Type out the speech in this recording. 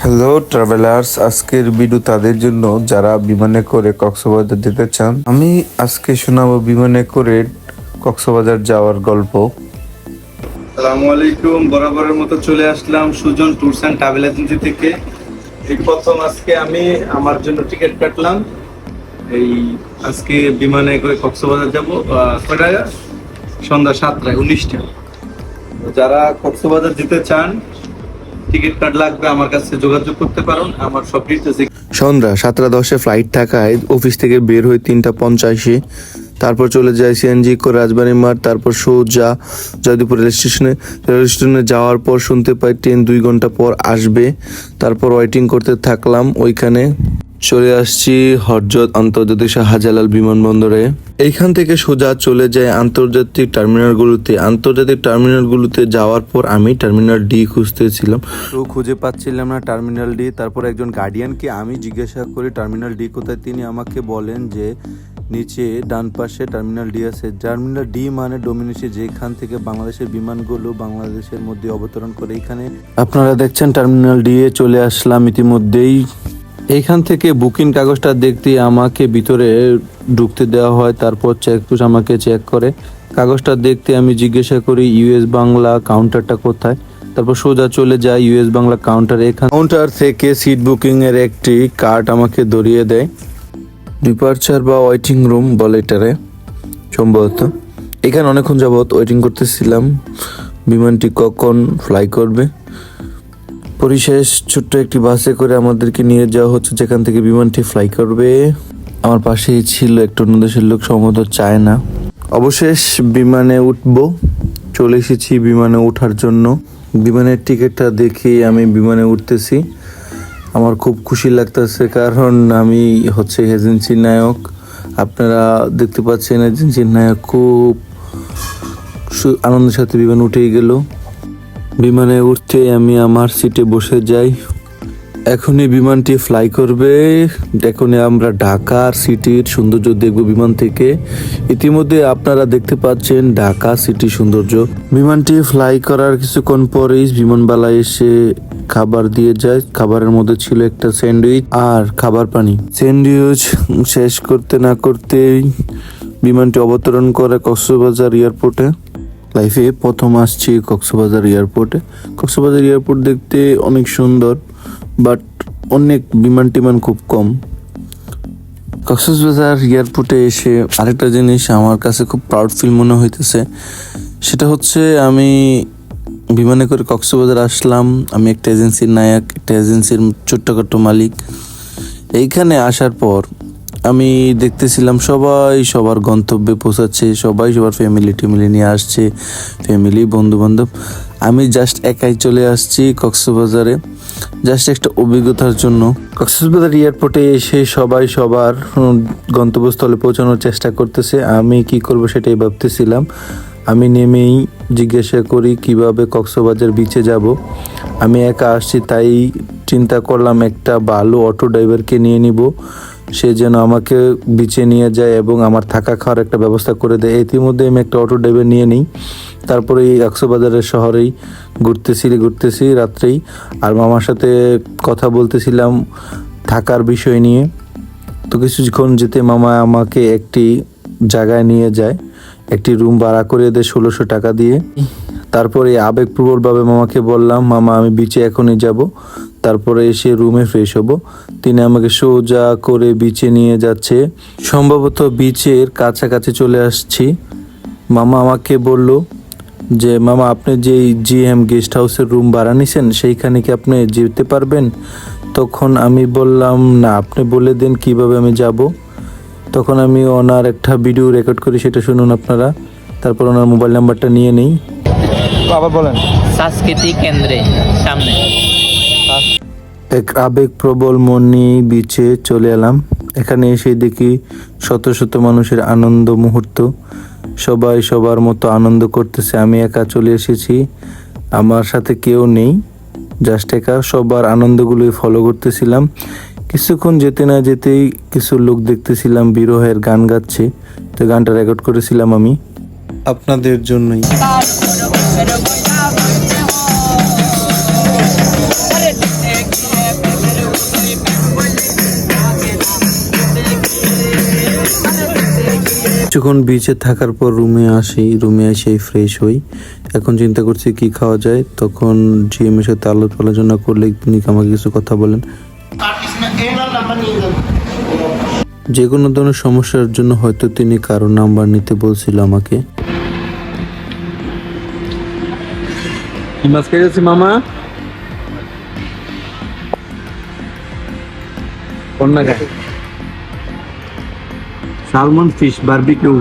Hello travellers, আজকের video তাদের জন্য যারা বিমানে করে কক্সবাজার যেতে চান। আমি আজকে শোনাবো বিমানে করে কক্সবাজার যাওয়ার গল্প। আসসালামু আলাইকুম। বরাবরের মতো চলে আসলাম Sujan tours and travel agency থেকে। এই প্রথম আজকে আমি আমার জন্য টিকিট কাটলাম। এই আজকে বিমানে করে কক্সবাজার যাব। কয়টা? সন্ধ্যা 7টায় 19টা। যারা কক্সবাজার যেতে চান, টিকিট কার্ড লাগবে, আমার কাছে যোগাযোগ করতে পারেন। আমার সব ডিটেলস। সন্ধ্যা 7:10 ফ্লাইট থাকায় অফিস থেকে বের হয়ে 3:50, তারপর চলে যায় সিএনজি করে রাজবাড়ী মাঠ, তারপর সোজা জয়দেবপুর রেল স্টেশনে যাওয়ার পর শুনতে পাই ট্রেন 2 ঘন্টা পর আসবে। তারপর ওয়েটিং করতে থাকলাম। ওইখানে চলে আসছি হযরত আন্তর্জাতিক শাহজালাল বিমানবন্দরে। এইখান থেকে সোজা চলে যায় আন্তর্জাতিক টার্মিনালগুলোতে যাওয়ার পর আমি টার্মিনাল ডি খুঁজতেছিলাম, তো খুঁজে পাচ্ছিলাম না টার্মিনাল ডি। তারপর একজন গার্ডিয়ানকে আমি জিজ্ঞাসা করি টার্মিনাল ডি কোথায়। তিনি আমাকে বলেন যে নিচে ডান পাশে টার্মিনাল ডি আছে। টার্মিনাল ডি মানে ডোমিনেশন, যেখান থেকে বাংলাদেশের বিমানগুলো বাংলাদেশের মধ্যে অবতরণ করে। এখানে আপনারা দেখছেন টার্মিনাল ডি এ চলে আসলাম ইতিমধ্যেই। এইখান থেকে বুকিং কাগজটা দেখতে আমাকে ভিতরে ঢুকতে দেওয়া হয়। তারপর চেকপোস্ট আমাকে চেক করে। কাগজটা দেখতে আমি জিজ্ঞাসা করি ইউএস বাংলা কাউন্টারটা কোথায়। তারপর সোজা চলে যায় ইউএস বাংলা কাউন্টারে। কাউন্টার থেকে সিট বুকিং এর একটি কার্ড আমাকে ধরিয়ে দেয়। ডিপার্চার বা ওয়েটিং রুম বলে এটারে সম্ভবত। এখানে অনেকক্ষণ যাবত ওয়েটিং করতেছিলাম বিমানটি কখন ফ্লাই করবে। পরিশেষ ছোট্ট একটি বাসে করে আমাদেরকে নিয়ে যাওয়া হচ্ছে যেখান থেকে বিমানটি ফ্লাই করবে। আমার পাশেই ছিল একটা অন্য দেশের লোক, সম্ভবত চায়না। অবশেষ বিমানে উঠবো, চলে এসেছি বিমানে ওঠার জন্য। বিমানের টিকিটটা দেখে আমি বিমানে উঠতেছি। আমার খুব খুশি লাগতেছে, কারণ আমি হচ্ছে এজেন্সির নায়ক। আপনারা দেখতে পাচ্ছেন এজেন্সির নায়ক খুব আনন্দের সাথে বিমান উঠেই গেল। বিমানে উঠতে আমি আমার সিটে বসে যাই। এখনই বিমানটি ফ্লাই করবে। এখনই আমরা ঢাকার সিটির সৌন্দর্য দেখব বিমান থেকে। ইতিমধ্যে আপনারা দেখতে পাচ্ছেন ঢাকা সিটির সৌন্দর্য। বিমানটি ফ্লাই করার কিছুক্ষণ পরেই বিমানবালা এসে খাবার দিয়ে যায়। খাবারের মধ্যে ছিল একটা স্যান্ডউইচ আর খাবার পানি। স্যান্ডউইচ শেষ করতে না করতেই বিমানটি অবতরণ করে কক্সবাজার এয়ারপোর্টে। লাইফে প্রথম আসছি কক্সবাজার এয়ারপোর্টে। কক্সবাজার এয়ারপোর্ট দেখতে অনেক সুন্দর, বাট অনেক বিমান টিমান খুব কম। কক্সবাজার এয়ারপোর্টে এসে আরেকটা জিনিস আমার কাছে খুব প্রাউড ফিল মনে হইতেছে, সেটা হচ্ছে আমি বিমানে করে কক্সবাজার আসলাম। আমি একটা এজেন্সির নায়ক, একটা এজেন্সির ছোট্টখাটো মালিক। এইখানে আসার পর আমি দেখতেছিলাম সবাই সবার গন্তব্যে পৌঁছাচ্ছে, সবাই সবার ফ্যামিলি নিয়ে আসছে, ফ্যামিলি বন্ধু বান্ধব। আমি জাস্ট একাই চলে আসছি কক্সবাজারে, জাস্ট একটা অভিজ্ঞতার জন্য। কক্সবাজার এয়ারপোর্টে এসে সবাই সবার গন্তব্যস্থলে পৌঁছানোর চেষ্টা করতেছে। আমি কি করব সেটাই ভাবতেছিলাম। আমি নেমেই জিজ্ঞাসা করি কিভাবে কক্সবাজার বিচে যাব। আমি একা আসছি, তাই চিন্তা করলাম একটা ভালো অটো ড্রাইভারকে নিয়ে নিব, সে যেন আমাকে বিচে নিয়ে যায় এবং আমার থাকা খাওয়ার একটা ব্যবস্থা করে দেয়। ইতিমধ্যে আমি একটা অটো ড্রাইভার নিয়ে নিই। তারপরে এই কক্সবাজারের শহরেই ঘুরতেছি রাত্রেই। আর মামার সাথে কথা বলতেছিলাম থাকার বিষয় নিয়ে। তো কিছুক্ষণ যেতে মামা আমাকে একটি জায়গায় নিয়ে যায়, একটি রুম ভাড়া করে দেয় 1600 টাকা দিয়ে। তারপরে আবেগপ্রবলভাবে মামাকে বললাম, মামা আমি বিচে এখনই যাব, তারপরে এসে রুমে ফ্রেশ হব। তিনি আমাকে সোজা করে বিচে নিয়ে যাচ্ছে। সম্ভবত বিচের কাছাকাছি চলে আসছি। মামা আমাকে বলল যে মামা আপনি যে জিএম গেস্ট হাউসের রুম ভাড়া নিছেন সেইখানে কি আপনি যেতে পারবেন? তখন আমি বললাম না, আপনি বলে দিন কিভাবে আমি যাব। তখন আমি ওনার একটা ভিডিও রেকর্ড করি, সেটা শুনুন আপনারা। তারপর ওনার মোবাইল নাম্বারটা নিয়ে নেই। আবার বলেন। সাংস্কৃতিক কেন্দ্রে সামনে। এক আবেগপ্রবল মন নিয়ে বিচে চলে এলাম। এখানে এসে দেখি শত শত মানুষের আনন্দ মুহূর্ত, সবাই সবার মতো আনন্দ করতেছে। আমি একা চলে এসেছি, আমার সাথে কেউ নেই, জাস্ট একা সবার আনন্দগুলোই ফলো করতেছিলাম। কিছুক্ষণ যেতে না যেতেই কিছু লোক দেখতেছিলাম বিরহের গান গাচ্ছে, তো গানটা রেকর্ড করেছিলাম আমি আপনাদের জন্যই। কিছুক্ষণ বিচে থাকার পর রুমে আসি, রুমে এসে ফ্রেশ হই। এখন চিন্তা করছি কি খাওয়া যায়, তখন জিএম এর সাথে আলোচনা করলে তিনি আমাকে কিছু কথা বলেন। যে কোনো ধরনের সমস্যার জন্য হয়তো তিনি কারো নাম্বার নিতে বলছিল আমাকে। কি মাছ খেয়েছি মামা? কোন না সালমন ফিশ বারবিকিউ।